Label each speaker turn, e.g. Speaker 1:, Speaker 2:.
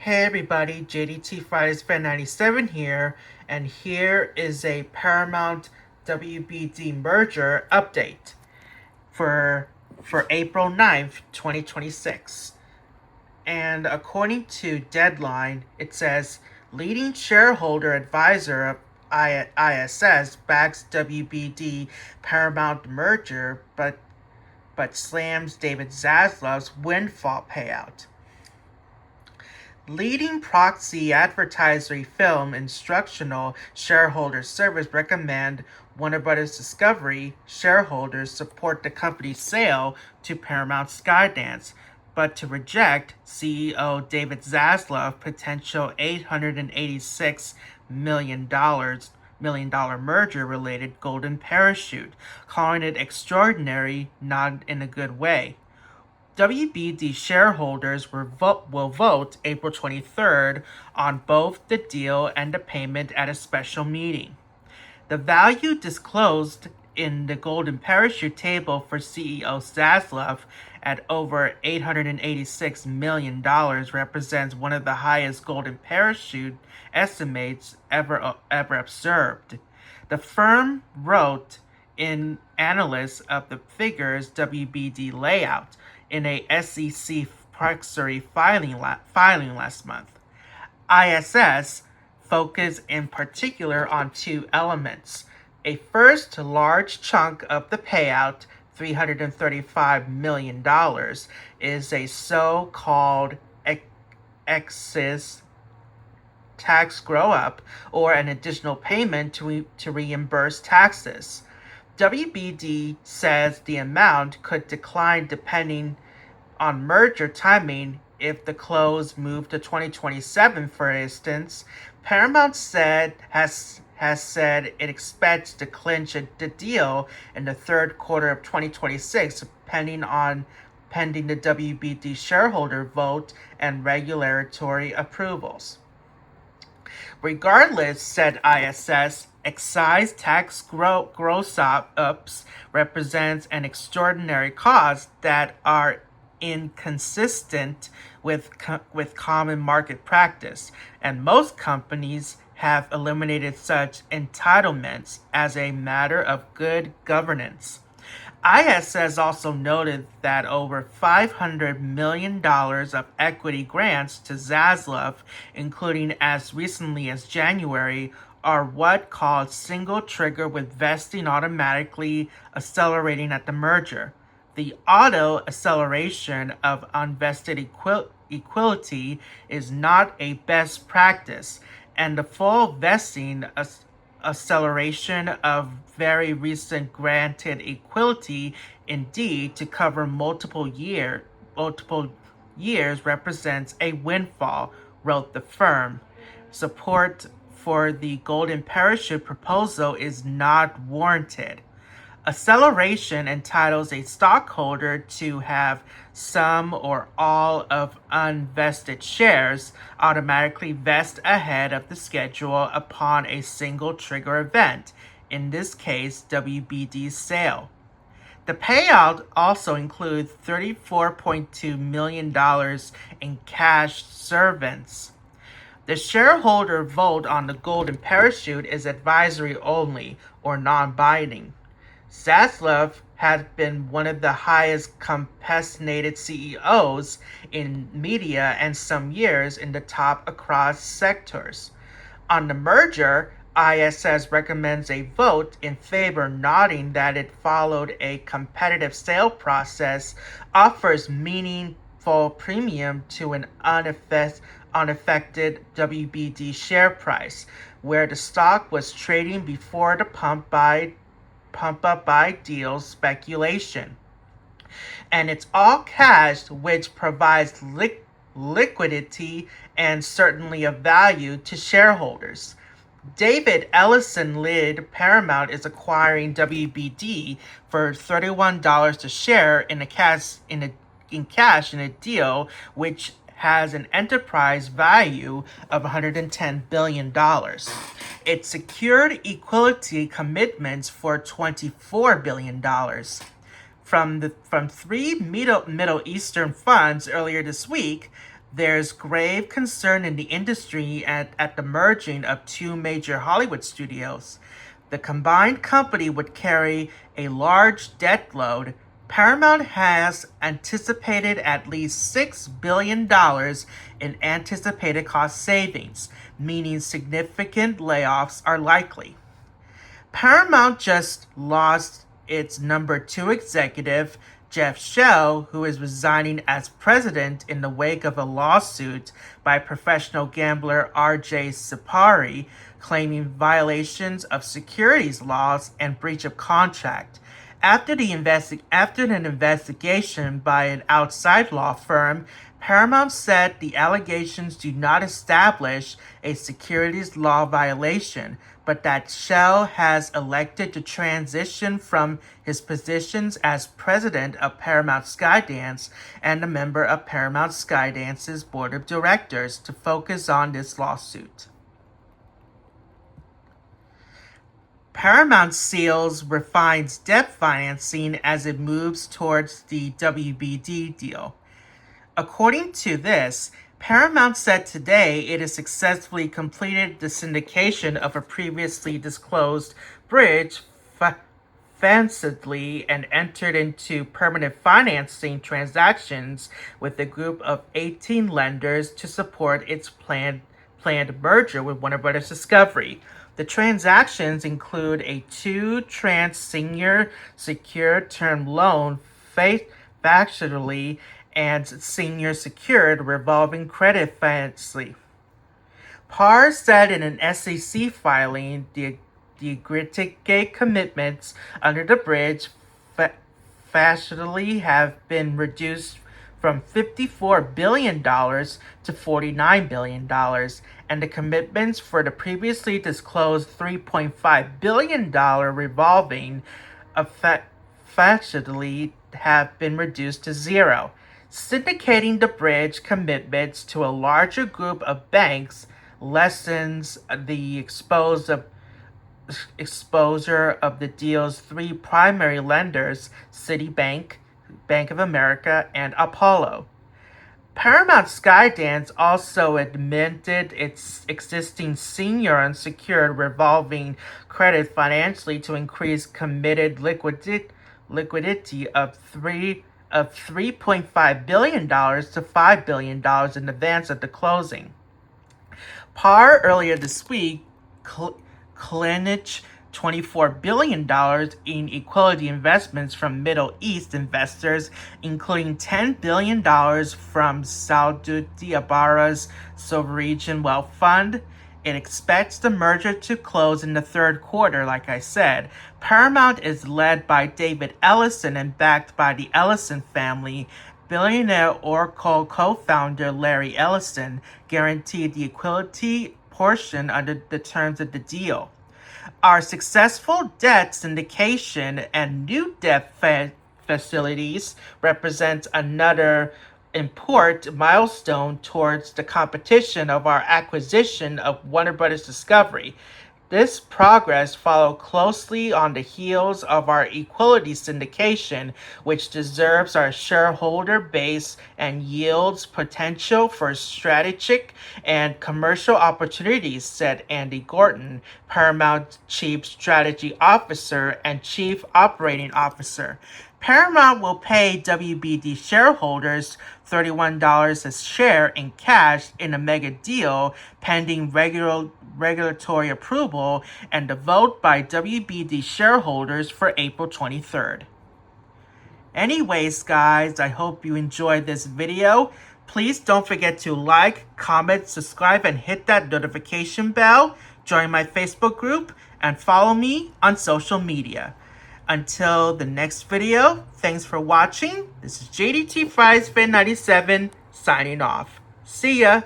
Speaker 1: Hey everybody, JDT Fridays Fan 97 here, and here is a Paramount WBD merger update for April 9th, 2026. And according to Deadline, it says leading shareholder advisor of ISS backs WBD Paramount merger but slams David Zaslav's Windfall payout. Leading proxy advertising film instructional shareholder service recommend Warner Bros. Discovery shareholders support the company's sale to Paramount Skydance, but to reject CEO David Zaslav potential $886 million merger-related golden parachute, calling it extraordinary, not in a good way. WBD shareholders will vote April 23rd on both the deal and the payment at a special meeting. The value disclosed in the golden parachute table for CEO Zaslav at over $886 million represents one of the highest golden parachute estimates ever observed. The firm wrote in analysis of the figures WBD layout in a SEC proxy filing last month. ISS focused in particular on two elements. A first large chunk of the payout, $335 million, is a so-called excess tax grow-up or an additional payment to reimburse taxes. WBD says the amount could decline depending on merger timing. If the close moved to 2027, for instance, Paramount has said it expects to clinch the deal in the third quarter of 2026, pending the WBD shareholder vote and regulatory approvals. Regardless, said ISS, excise tax gross-ups represents an extraordinary cost that are inconsistent with common market practice, and most companies have eliminated such entitlements as a matter of good governance. ISS also noted that over $500 million of equity grants to Zaslav, including as recently as January, are what called single trigger with vesting automatically accelerating at the merger. The auto acceleration of unvested equity is not a best practice, and the full vesting acceleration of very recent granted equity, indeed to cover multiple years, represents a windfall, wrote the firm. Support for the golden parachute proposal is not warranted. Acceleration entitles a stockholder to have some or all of unvested shares automatically vest ahead of the schedule upon a single trigger event, in this case WBD's sale. The payout also includes $34.2 million in cash servants. The shareholder vote on the golden parachute is advisory only or non-binding. Zaslav had been one of the highest compensated CEOs in media and some years in the top across sectors. On the merger, ISS recommends a vote in favor, noting that it followed a competitive sale process, offers meaningful premium to an unaffected WBD share price, where the stock was trading before the pump up by deal speculation. And it's all cash, which provides liquidity and certainly of value to shareholders. David Ellison-led Paramount is acquiring WBD for $31 a share in cash in a deal which has an enterprise value of $110 billion. It secured equity commitments for $24 billion. From three Middle Eastern funds earlier this week, There's grave concern in the industry at the merging of two major Hollywood studios. The combined company would carry a large debt load. Paramount has anticipated at least $6 billion in anticipated cost savings, meaning significant layoffs are likely. Paramount just lost its number two executive, Jeff Shell, who is resigning as president in the wake of a lawsuit by professional gambler R.J. Sipari, claiming violations of securities laws and breach of contract. After an investigation by an outside law firm, Paramount said the allegations do not establish a securities law violation, but that Shell has elected to transition from his positions as president of Paramount Skydance and a member of Paramount Skydance's board of directors to focus on this lawsuit. Paramount seals refines debt financing as it moves towards the WBD deal. According to this, Paramount said today it has successfully completed the syndication of a previously disclosed bridge fancifully and entered into permanent financing transactions with a group of 18 lenders to support its planned merger with Warner Bros. Discovery. The transactions include a two-tranche senior secured term loan factually and senior secured revolving credit facility. PAR said in an SEC filing the aggregate commitments under the bridge factually have been reduced from $54 billion to $49 billion, and the commitments for the previously disclosed $3.5 billion revolving factually have been reduced to zero. Syndicating the bridge commitments to a larger group of banks lessens the exposure of the deal's three primary lenders, Citibank, Bank of America, and Apollo. Paramount Skydance also amended its existing senior unsecured revolving credit financially to increase committed liquidity of $3.5 billion to $5 billion in advance of the closing. PAR earlier this week clinched $24 billion in equity investments from Middle East investors, including $10 billion from Saudi Arabia's Sovereign Wealth Fund. It expects the merger to close in the third quarter, like I said. Paramount is led by David Ellison and backed by the Ellison family. Billionaire Oracle co-founder Larry Ellison guaranteed the equity portion under the terms of the deal. Our successful debt syndication and new debt facilities represent another important milestone towards the completion of our acquisition of Warner Bros. Discovery. This progress followed closely on the heels of our equity syndication, which deserves our shareholder base and yields potential for strategic and commercial opportunities, said Andy Gorton, Paramount Chief Strategy Officer and Chief Operating Officer. Paramount will pay WBD shareholders $31 a share in cash in a mega deal pending regulatory approval and a vote by WBD shareholders for April 23rd. Anyways, guys, I hope you enjoyed this video. Please don't forget to like, comment, subscribe, and hit that notification bell. Join my Facebook group and follow me on social media. Until the next video, thanks for watching. This is JDT Fries Fan 97 signing off. See ya!